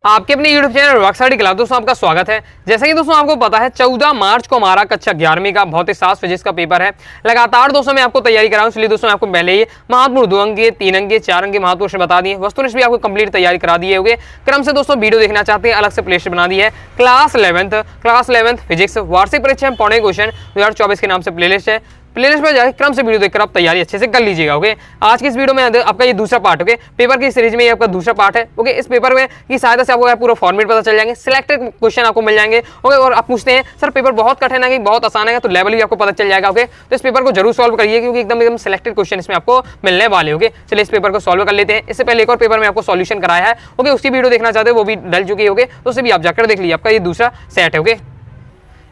आपके अपने YouTube channel Rockstar class दोस्तों आपका स्वागत है। जैसा कि दोस्तों आपको पता है 14 मार्च को हमारा कक्षा 11वीं का भौतिक शास्त्र फिजिक्स का पेपर है। लगातार दोस्तों मैं आपको तैयारी कराऊं, इसलिए दोस्तों मैं आपको पहले ही महत्वपूर्ण 2 अंक के 3 अंक के 4 अंक के महत्वपूर्ण प्रश्न बता दिए। वस्तुनिष्ठ भी आपको कंप्लीट तैयारी करा दिए होंगे। क्रम से दोस्तों वीडियो देखना चाहते हैं, अलग से प्लेलिस्ट बना दी है। क्लास 11th फिजिक्स वार्षिक परीक्षा पौने क्वेश्चन 2024 के नाम से प्लेलिस्ट है। प्लेलिस्ट में जाकर क्रम से वीडियो देखकर आप तैयारी अच्छे से कर लीजिएगा। ओके, आज की इस वीडियो में आपका ये दूसरा पार्ट, ओके, पेपर की सीरीज में ये आपका दूसरा पार्ट है। ओके, इस पेपर में की सहायता से आपको पूरा फॉर्मेट पता चल जाएंगे, सिलेक्टेड क्वेश्चन आपको मिल जाएंगे। ओके, और आप पूछते हैं सर पेपर बहुत कठिन है कि बहुत आसान है, तो लेवल भी आपको पता चल जाएगा। ओके, तो इस पेपर को जरूर सॉल्व करिए क्योंकि एकदम सिलेक्टेड क्वेश्चन इसमें आपको मिलने वाले। ओके, चलिए इस पेपर को सॉल्व कर लेते हैं। इससे पहले एक और पेपर में आपको सॉल्यूशन कराया है। ओके, उसकी वीडियो देखना चाहते हो वो भी डल चुकी है। ओके, तो उसे भी आप जाकर देख लीजिए, आपका ये दूसरा सेट है। ओके,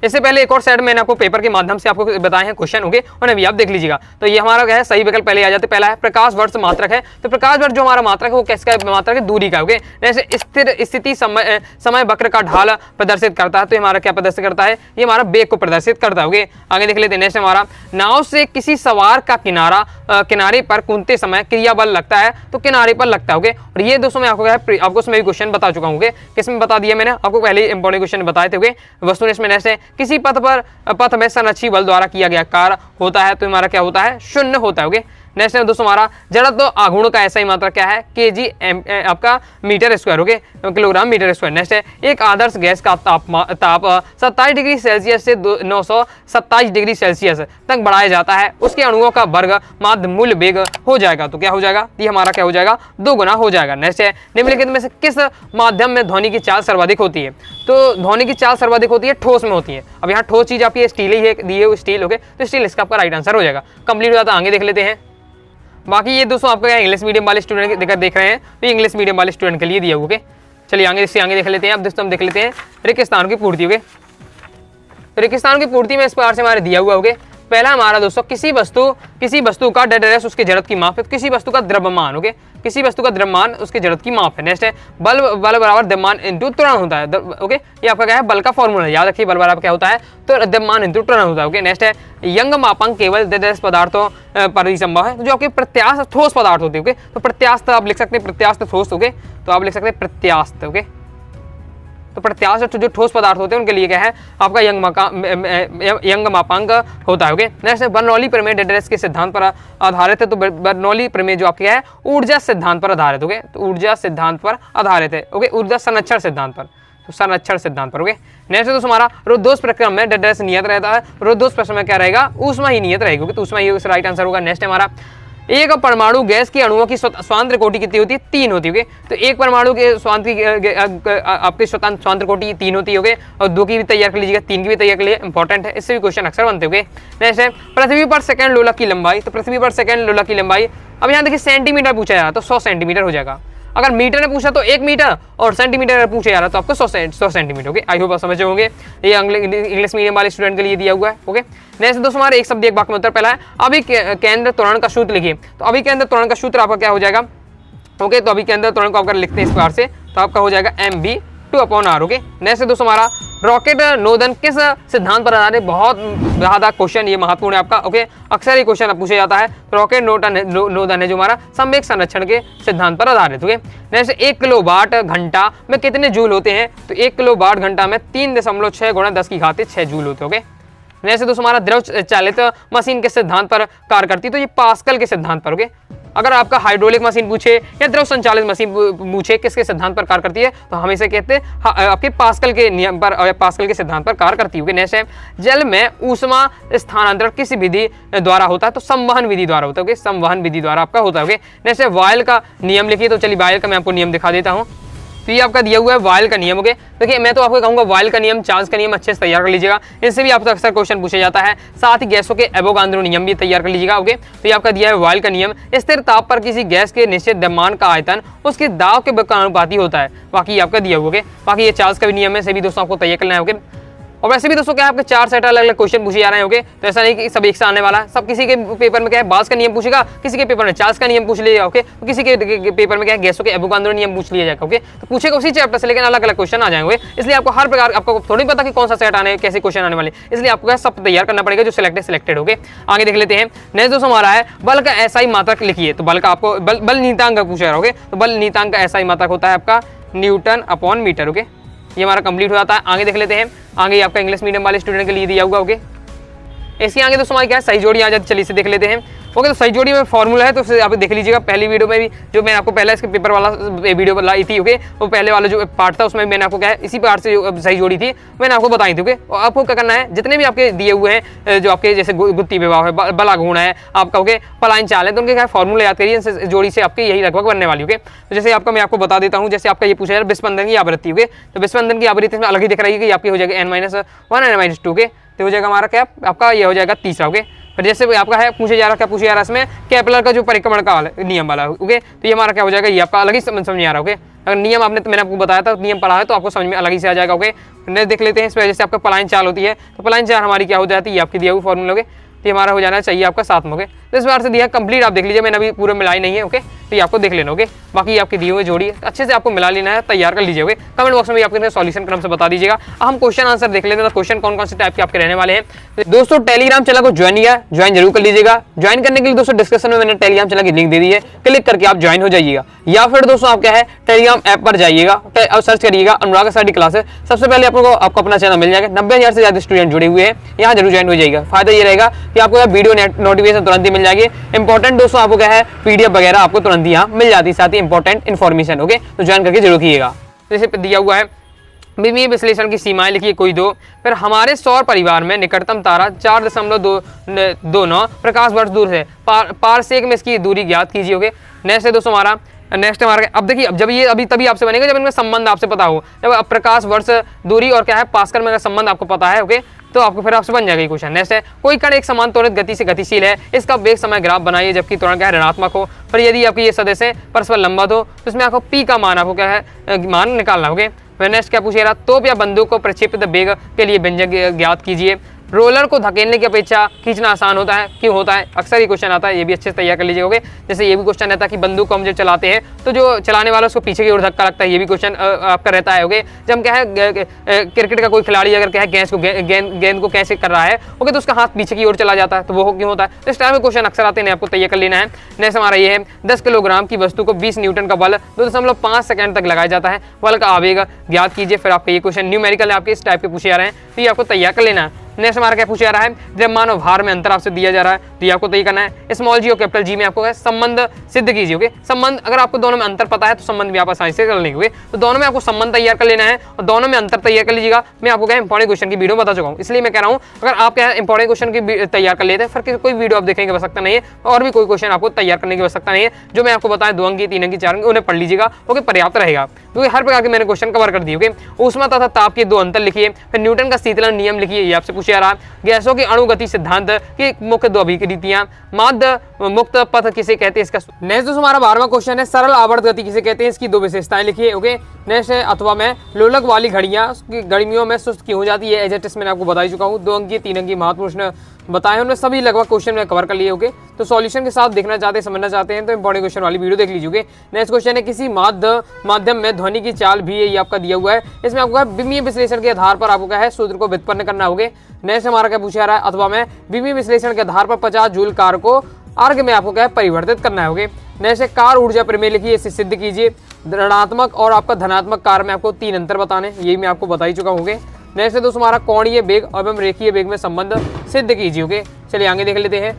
इससे पहले एक और सेट मैंने आपको पेपर के माध्यम से आपको बताए हैं क्वेश्चन, होंगे उन्हें भी आप देख लीजिएगा। तो ये हमारा क्या है, सही विकल्प पहले आ जाते। पहला है प्रकाश वर्ष मात्रक है, तो प्रकाश वर्ष जो हमारा मात्रक है वो किसका मात्रक है, दूरी का। ओके, जैसे स्थिर स्थिति समय वक्र का ढाल प्रदर्शित करता है, तो हमारा क्या प्रदर्शित करता है, ये हमारा वेग को प्रदर्शित करता है। ओके, आगे देख लेते हैं। नेक्स्ट हमारा नाव से किसी सवार का किनारे पर कूदते समय क्रिया बल लगता है, तो किनारे पर लगता है। ओके, और ये दोस्तों मैं आपको उसमें भी क्वेश्चन बता चुका हूँ। किसमें बता दिया मैंने आपको, पहले इंपॉर्टेंट क्वेश्चन बताए थे। ओके, वस्तुनिष्ठ में नेक्स्ट है किसी पथ में संरक्षी बल द्वारा किया गया कार्य होता है, तो हमारा क्या होता है, शून्य होता है। ओके, नेक्स्ट है दोस्तों हमारा जड़त्व आघूर्ण का ऐसा ही मात्रा क्या है, केजी आपका metre square. Okay, kilogram metre square. Next है एक आदर्श गैस का ताप 27 डिग्री सेल्सियस से 927 डिग्री सेल्सियस तक बढ़ाया जाता है, उसके अणुओं का वर्ग माध्य मूल्य वेग हो जाएगा, तो क्या हो जाएगा, ये हमारा क्या हो जाएगा, 2 गुना हो जाएगा। नेक्स्ट है निम्नलिखित में से किस माध्यम में ध्वनि की चाल सर्वाधिक होती है, तो ध्वनि की चाल सर्वाधिक होती है ठोस में होती है। अब यहाँ ठोस चीज आपकी स्टील ही है, दी है स्टील। ओके, तो स्टील इसका आपका राइट आंसर हो जाएगा। कंप्लीट हो जाता है, आगे देख लेते हैं। बाकी ये दोस्तों आपका इंग्लिश मीडियम वाले स्टूडेंट देख रहे हैं, तो इंग्लिश मीडियम वाले स्टूडेंट के लिए दिया। ओके, चलिए आगे देख लेते हैं। अब दोस्तों हम देख लेते हैं रेगिस्तान की पूर्ति। ओके, रेगिस्तान की पूर्ति में इस प्रकार से हमारे दिया हुआ। ओके, पहला हमारा दोस्तों किसी वस्तु का डेड रेस उसके जड़त्व की माप है, किसी वस्तु का द्रव्यमान। ओके, किसी वस्तु का द्रव्यमान उसके जड़त्व की माप है। नेक्स्ट है बल बराबर द्रव्यमान इंटू त्वरण होता है। ओके, ये आपका क्या है, बल का फॉर्मूला है, याद रखिए बल बराबर क्या होता है, तो द्रव्यमान इंटू त्वरण होता है। ओके, नेक्स्ट है यंग मापांक केवल डेड पदार्थों पर ही संभव है, जो आपके प्रत्यास्थ ठोस पदार्थ होते हैं। ओके, तो प्रत्यास्थ आप लिख सकते हैं, प्रत्यास्थ ठोस। ओके, तो आप लिख सकते हैं प्रत्यास्थ। ओके, तो प्रत्यास्थ जो ठोस पदार्थ होते हैं उनके लिए क्या है, आपका यंग मापांक होता है। ओके, नेक्स्ट है बर्नौली प्रमेय डेड के सिद्धांत पर आधारित है, तो बर्नौली प्रमेय जो आपकी है ऊर्जा सिद्धांत पर आधारित। ओके, तो ऊर्जा सिद्धांत पर आधारित है। ओके, ऊर्जा संरक्षण सिद्धांत पर, तो संरक्षण सिद्धांत पर। ओके, नेक्स्ट दोस्तों हमारा रुद्धोष प्रक्रम में डेड नियत रहता है, रुद्धोष प्रक्रम में क्या रहेगा, ऊष्मा ही नियत रहेगी। तो ऊष्मा ही राइट आंसर होगा। नेक्स्ट है हमारा एक परमाणु गैस के अणुओं की स्वातंत्र कोटि कितनी होती है, 3 होती है। तो एक परमाणु के आपकी स्वातंत्र कोटि 3 होती है। और 2 की भी तैयार कर लीजिएगा, 3 की भी तैयार कर लीजिए, इंपॉर्टेंट है, इससे भी क्वेश्चन अक्सर बनते होंगे। नेक्स्ट है पृथ्वी पर सेकंड लोलक की लंबाई, तो पृथ्वी पर सेकंड लोलक की लंबाई, अब यहाँ देखिए सेंटीमीटर पूछा जा रहा है तो 100 सेंटीमीटर हो जाएगा। अगर मीटर ने पूछा तो 1 मीटर, और सेंटीमीटर पूछे जा रहा तो आपको 100 सेंटीमीटर। ओके, आई होप आप समझ होंगे, ये इंग्लिश मीडियम वाले स्टूडेंट के लिए दिया हुआ है। ओके, नेक्स्ट दोस्तों हमारे एक शब्द एक वाक्य में उत्तर। पहला है अभी केंद्र त्वरण का सूत्र लिखिए, तो अभी केंद्र त्वरण का सूत्र आपका क्या हो जाएगा। ओके, तो अभी केंद्र त्वरण को अगर लिखते हैं इस प्रकार से, तो आपका हो जाएगा mv/r। ओके, नेक्स्ट दोस्तों हमारा रॉकेट नोदन किस सिद्धांत पर आधारित, बहुत ज्यादा क्वेश्चन ये महत्वपूर्ण है आपका। ओके, अक्सर ये क्वेश्चन पूछा जाता है। तो रॉकेट नोदन है जो हमारा संवेग संरक्षण के सिद्धांत पर आधारित। ओके, नेक्स्ट 1 किलोवाट घंटा में कितने जूल होते हैं, तो 1 किलोवाट घंटा में 3.6 गुणा 10⁻⁶ जूल होते हैं। ओके, नेक्स्ट दोस्तों हमारा द्रव चालित मशीन के सिद्धांत पर कार्य करती है, तो ये पास्कल के सिद्धांत पर। ओके, अगर आपका हाइड्रोलिक मशीन पूछे या द्रव संचालित मशीन पूछे किसके सिद्धांत पर कार्य करती है, तो हमेशा कहते हैं आपके पास्कल के नियम पर, पास्कल के सिद्धांत पर कार्य करती है। नेक्स्ट है जल में ऊष्मा स्थानांतरण किस विधि द्वारा होता है, तो संवहन विधि द्वारा होता है। संवहन विधि द्वारा आपका होता है। नेक्स्ट है वायल का नियम लिखिए, तो चलिए वायल का मैं आपको नियम दिखा देता हूँ। तो ये आपका दिया हुआ है वायल का नियम। ओके, देखिए मैं तो आपको कहूंगा वायल का नियम, चार्ल्स का नियम अच्छे से तैयार कर लीजिएगा, इनसे भी आपसे अक्सर क्वेश्चन पूछा जाता है। साथ ही गैसों के एवोगाद्रो नियम भी तैयार कर लीजिएगा। ओके, तो ये आपका दिया है वायल का नियम, स्थिर ताप पर किसी गैस के निश्चित द्रव्यमान का आयतन उसके दाब के अनुपाती होता है। बाकी आपका दिया हुआ। बाकी ये चार्ल्स का भी नियम है, से भी दोस्तों आपको तैयार करना है। ओके, और वैसे भी दोस्तों क्या आपके 4 सेट अलग अलग क्वेश्चन पूछे जा रहे हैं। तो ऐसा नहीं कि सब एक से आने वाला है, सब किसी के पेपर में क्या है बाल्स का नियम पूछेगा, किसी के पेपर में चार्ल्स का नियम पूछ लिया। ओके, तो किसी के पेपर में क्या है गैसों के एवोगाद्रो नियम पूछ लिया जाएगा। ओके, तो पूछेगा उसी चैप्टर से, लेकिन अलग अलग क्वेश्चन आ जाएंगे। इसलिए आपको हर प्रकार, आपको थोड़ी पता कि कौन सा सेट आने, कैसे क्वेश्चन आने वाले, इसलिए आपको सब तैयार करना पड़ेगा जो सिलेक्टेड। ओके, आगे देख लेते हैं। नेक्स्ट दोस्तों हमारा है बल का ऐसा ही मात्रक लिखिए, तो बल का आपको बल नीतांक पूछा रहा। तो बल नीतांक का ऐसा ही मात्रक होता है आपका न्यूटन अपॉन मीटर। ओके, ये हमारा कंप्लीट हो जाता है। आगे देख लेते हैं, आगे आपका इंग्लिश मीडियम वाले स्टूडेंट के लिए दिया होगा। ओके, इसके आगे दोस्तों हमारी क्या है, सही जोड़ी आ जाती है। चलिए इसे देख लेते हैं। ओके, तो सही जोड़ी में फॉर्मूला है, तो उसे आप देख लीजिएगा। पहली वीडियो में भी जो मैंने आपको पहले इसके पेपर वाला वीडियो लाई थी, ओके, वो पहले वाला जो पार्ट था उसमें मैंने आपको क्या है, इसी पार्ट से जो सही जोड़ी थी मैंने आपको बताई थी। ओके, और आपको क्या करना है, जितने भी आपके दिए हुए हैं, जो आपके जैसे गुत्ती विभाग है, बला गुण है, आपका ओके पलायन चाल है, तो उनके क्या फॉर्मूला याद करिए, जोड़ी से आपकी यही लगभग बनने वाली। ओके, तो जैसे आपका मैं आपको बता देता हूँ, जैसे आपका ये पूछा है विस्पंदन की आवृत्ति। ओके, तो विस्पंदन की आवृत्ति में अलग ही दिख रही है कि आपकी हो जाएगी n-1 n-2 के, तो हो जाएगा हमारा क्या, आपका ये हो जाएगा तीसरा। ओके, फिर जैसे आपका है पूछे जा रहा, क्या पूछे जा रहा है इसमें, केपलर का जो परिक्रमण का नियम वाला। ओके, तो ये हमारा क्या हो जाएगा, ये आपका अलग ही समझ में आ रहा है। ओके, अगर नियम आपने मैंने आपको बताया था, नियम पढ़ा है तो आपको समझ में अलग ही से आ जाएगा। ओके, नेक्स्ट देख लेते हैं, इस वजह से आपका पलायन चाल होती है, तो पलायन चाल हमारी क्या हो जाती है, ये आपकी दिया हुई फॉर्मूला। ओके, तो हमारा हो जाना चाहिए आपका 7 में। ओके, तो इस बार से दिया कंप्लीट, आप देख लीजिए, मैंने अभी पूरे मिलाई नहीं है। ओके, तो ये आपको देख लेना। ओके, बाकी आपकी दी हुई जोड़ी अच्छे से आपको मिला लेना है, तैयार कर लीजिए। ओके, कमेंट बॉक्स में भी आपके सॉल्यूशन क्रम से बता दीजिएगा। हम क्वेश्चन आंसर देख लेते हैं, तो क्वेश्चन कौन कौन से टाइप के आपके रहने वाले हैं। तो दोस्तों टेलीग्राम चैनल को ज्वाइन किया, ज्वाइन जरूर कर लीजिएगा। ज्वाइन करने के लिए दोस्तों डिस्क्रिप्शन में मैंने टेलीग्राम चैनल की लिंक दे दी है, क्लिक करके आप ज्वाइन हो जाइएगा। या फिर दोस्तों आप क्या है, टेलीग्राम ऐप पर जाइएगा और सर्च करिएगा अनुराग स्टडी क्लासेस, सबसे पहले आपको अपना चैनल मिल जाएगा। 90,000 से ज्यादा स्टूडेंट जुड़े हुए हैं, यहाँ जरूर ज्वाइन हो जाएगा। फायदा ये रहेगा कि आपको वीडियो नोटिफिकेशन तुरंत ही मिल जाएगी। इंपॉर्टेंट दोस्तों आपको क्या है, पीडीएफ वगैरह आपको तुरंत ही यहाँ मिल जाती है, साथ ही इंपॉर्टेंट इन्फॉर्मेशन। ओके, तो ज्वाइन करके जरूर कीजिएगा। जैसे दिया हुआ है विमीय विश्लेषण की सीमाएं लिखिए कोई दो। फिर हमारे सौर परिवार में निकटतम तारा 4.29 प्रकाश वर्ष दूर है, पारसेक में इसकी दूरी ज्ञात कीजिए। ओके, नेक्स्ट है दोस्तों हमारा, नेक्स्ट हमारा, अब देखिए, अब जब ये अभी तभी आपसे बनेगा जब इनका संबंध आपसे पता हो। जब प्रकाश वर्ष दूरी और क्या है पास्कल में का संबंध आपको पता है। ओके, तो आपको फिर आपसे बन जाएगा ये क्वेश्चन। नेक्स्ट है, कोई कण एक समान त्वरित गति से गतिशील है, इसका वेग समय ग्राफ बनाइए जबकि त्वरण क्या है ऋणात्मक हो। फिर यदि आपकी ये सदस्य परस्पर लंबवत हो तो इसमें आपको पी का मान आपको क्या है मान निकालना होगा। फिर नेक्स्ट क्या पूछे रहा, तोप या बंदूक को प्रक्षेपित वेग के लिए व्यंजक ज्ञात कीजिए। रोलर को धकेलने की अपेक्षा खींचना आसान होता है, क्यों होता है, अक्सर ये क्वेश्चन आता है, ये भी अच्छे से तैयार कर लीजिएगा। जैसे ये भी क्वेश्चन रहता है कि बंदूक को हम जब चलाते हैं तो जो चलाने वाला उसको पीछे की ओर धक्का लगता है, ये भी क्वेश्चन आपका रहता है। ओके, जब हम क्या है क्रिकेट का कोई खिलाड़ी अगर क्या है गेंद को कैसे कर रहा है, ओके, तो उसका हाथ पीछे की ओर चला जाता है, तो वो क्यों होता है। तो इस टाइप के क्वेश्चन अक्सर आते हैं, आपको तैयार कर लेना है। नेक्स्ट हमारा ये है, 10 किलोग्राम की वस्तु को 20 न्यूटन का बल 2.5 सेकंड तक लगाया जाता है, बल का आवेग ज्ञात कीजिए। फिर आपका ये क्वेश्चन न्यूमेरिकल है, आपके इस टाइप के पूछे जा रहे हैं, तो ये आपको तैयार कर लेना है। नेक्स्ट हमारा क्या पूछा जा रहा है, द्रव्यमान और भार में अंतर आपसे दिया जा रहा है, तो ये आपको तय करना है। स्मॉल जी और कैपिटल जी में आपको संबंध सिद्ध कीजिए। ओके, संबंध अगर आपको दोनों में अंतर पता है तो संबंध भी आप आसानी से कर लेंगे। तो दोनों में आपको संबंध तैयार कर लेना है और दोनों में अंतर तैयार कर लीजिएगा। मैं आपको क्या इंपॉर्टेंट क्वेश्चन की वीडियो बता चुका हूँ, इसलिए मैं कह रहा हूँ अगर आप क्या इंपॉर्टेंट क्वेश्चन की तैयार कर लेते हैं, फिर कोई वीडियो आप देखने की आवश्यकता नहीं है और भी कोई क्वेश्चन आपको तैयार करने की आवश्यकता नहीं है। जो मैं आपको बताया 2 अंक, 3 अंक, 4 अंक, उन्हें पढ़ लीजिएगा। ओके, पर्याप्त रहेगा, क्योंकि हर प्रकार के मैंने क्वेश्चन कवर कर दिए। ओके, ऊष्मा तथा ताप के 2 अंतर लिखिए। फिर न्यूटन का शीतलन नियम लिखिए, ये आपसे पूछा जा रहा है। गैसों की अणुगति सिद्धांत की मुख्य 2 अभिक्रियाएं, माध्य मुक्त पथ किसे कहते हैं, इसका। नेक्स्ट दोस्तों हमारा 12वां क्वेश्चन है, सरल आवर्त गति किसे कहते हैं, इसकी 2 विशेषताएं लिखिए। ओके, नेक्स्ट है, अथवा में लोलक वाली घड़ियां गर्मियों में सुस्त क्यों हो जाती है, एज टेस्ट मैंने आपको बता ही चुका हूँ। 2 अंक की 3 अंक की महत्वपूर्ण प्रश्न बताए, उनमें सभी लगभग क्वेश्चन में कवर कर लिए। ओके, तो सॉल्यूशन के साथ देखना चाहते हैं, समझना चाहते हैं तो इंपॉर्टेंट क्वेश्चन वाली वीडियो देख लीजिए। नेक्स्ट क्वेश्चन है, किसी माध्यम में ध्वनि की चाल भी है, ये आपका दिया हुआ है। इसमें आपको विमीय विश्लेषण के आधार पर आपको क्या है सूत्र को व्युत्पन्न करना होगा। नेक्स्ट हमारा क्या पूछा जा रहा है, अथवा में विमीय विश्लेषण के आधार पर 50 जूल कार को अर्घ में आपको क्या है परिवर्तित करना होगा। नेक्स्ट है, कार ऊर्जा प्रमेय लिखिए, इसे सिद्ध कीजिए। ऋणात्मक और आपका धनात्मक कार में आपको 3 अंतर बताने, यही मैं आपको बता ही चुका हूँ। नेक्स्ट है दोस्तों हमारा कोणीय वेग एवं रेखीय वेग में संबंध सिद्ध कीजिए। ओके, चलिए आगे देख लेते हैं।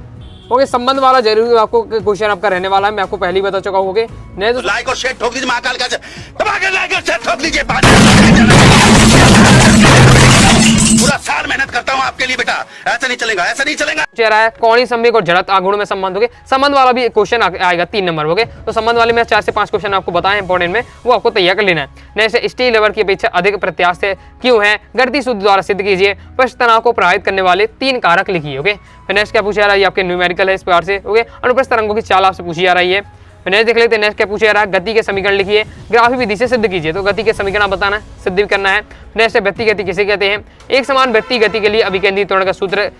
ओके, संबंध वाला जरूर आपको क्वेश्चन आपका रहने वाला है, मैं आपको पहले ही बता चुका हूँ। नेक्स्ट लाइक और शेयर ठोक दीजिए, महाकाल का लाइक और शेयर ठोक दीजिए। पूरा साल मेहनत करता हूँ आपके लिए बेटा, ऐसा नहीं चलेगा, ऐसा नहीं चलेगा। रहा है कोणीय संवेग और जड़त्व आघूर्ण में संबंध हो गए, संबंध वाला भी क्वेश्चन आएगा 3 नंबर हो गए। तो संबंध वाले में 4 से 5 क्वेश्चन आपको बताएं इंपॉर्टेंट में, वो आपको तैयार कर लेना है। नेक्स्ट स्टील लेवर की अपेक्षा अधिक प्रत्यास्थ क्यों है, गणितीय सूत्र द्वारा सिद्ध कीजिए। पृष्ठ तनाव को प्रभावित करने वाले 3 कारक लिखिए। ओके, नेक्स्ट क्या पूछा जा रहा है, आपके न्यूमेरिकल है इस प्रकार से। ओके, अनुप्रस्थ तरंगों की चाल आपसे पूछी जा रही है। नेक्स्ट देख लेते हैं, नेक्स्ट क्या पूछा जा रहा है, गति के समीकरण लिखिए, ग्राफी विधि से सिद्ध कीजिए। तो गति के समीकरण बताना, सिद्ध भी करना है। नेक्स्ट है, वृत्तीय गति किसे कहते हैं, एक समान वृत्तीय गति के लिए अभिकेंद्री त्वरण का सूत्र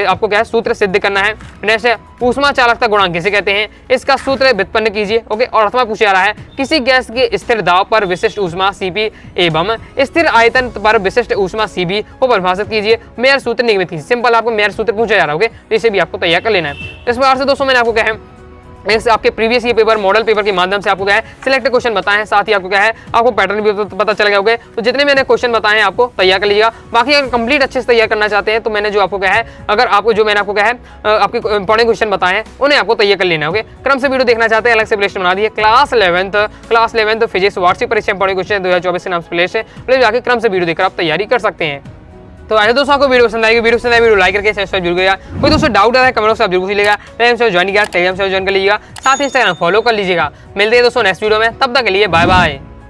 आपको क्या है सूत्र सिद्ध करना है। नेक्स्ट है, ऊष्मा चालकता गुणांक किसे कहते हैं, इसका सूत्र व्युत्पन्न कीजिए। ओके, और 8वां पूछा जा रहा है, किसी गैस के स्थिर दाब पर विशिष्ट ऊष्मा Cp एवं स्थिर आयतन पर विशिष्ट ऊष्मा Cv को परिभाषित कीजिए। मेयर सूत्र निगमित कीजिए। सिंपल आपको मेयर सूत्र पूछा जा रहा है। ओके, तो इसे भी आपको तैयार कर लेना है। इस बार से दोस्तों मैंने आपको क्या है इस आपके प्रीवियस ये पेपर मॉडल पेपर के माध्यम से आपको क्या है सिलेक्ट क्वेश्चन बताए हैं, साथ ही आपको क्या है आपको पैटर्न भी पता चल गया होगा। तो जितने मैंने क्वेश्चन बताए हैं आपको तैयार कर लीजिएगा। बाकी अगर कंप्लीट अच्छे से तैयार करना चाहते हैं तो मैंने जो आपको क्या है अगर आपको जो मैंने आपको क्या है आपके इंपॉर्टेंट क्वेश्चन बताए हैं उन्हें आपको तैयार कर लेना होगा। क्रम से वीडियो देखना चाहते हैं अलग से प्लेलिस्ट बना दी है क्लास 11th फिजिक्स वार्षिक परीक्षा इंपॉर्टेंट क्वेश्चन 2024 के नाम से प्लेलिस्ट है, प्लीज जाकर क्रम से वीडियो देखकर आप तैयारी कर सकते हैं। तो आइए दोस्तों आपको वीडियो पसंद आएगी, वीडियो लाइक करके सब्सक्राइब जरूर करिएगा। कोई दोस्तों डाउट आता है कमेंट बॉक्स आप जरूर पूछिएगा। टेलीग्राम से ज्वाइन किया टेलीग्राम से ज्वाइन कर लीजिएगा, साथ ही इंस्टाग्राम फॉलो कर लीजिएगा। मिलते हैं दोस्तों नेक्स्ट वीडियो में, तब तक के लिए बाय बाय।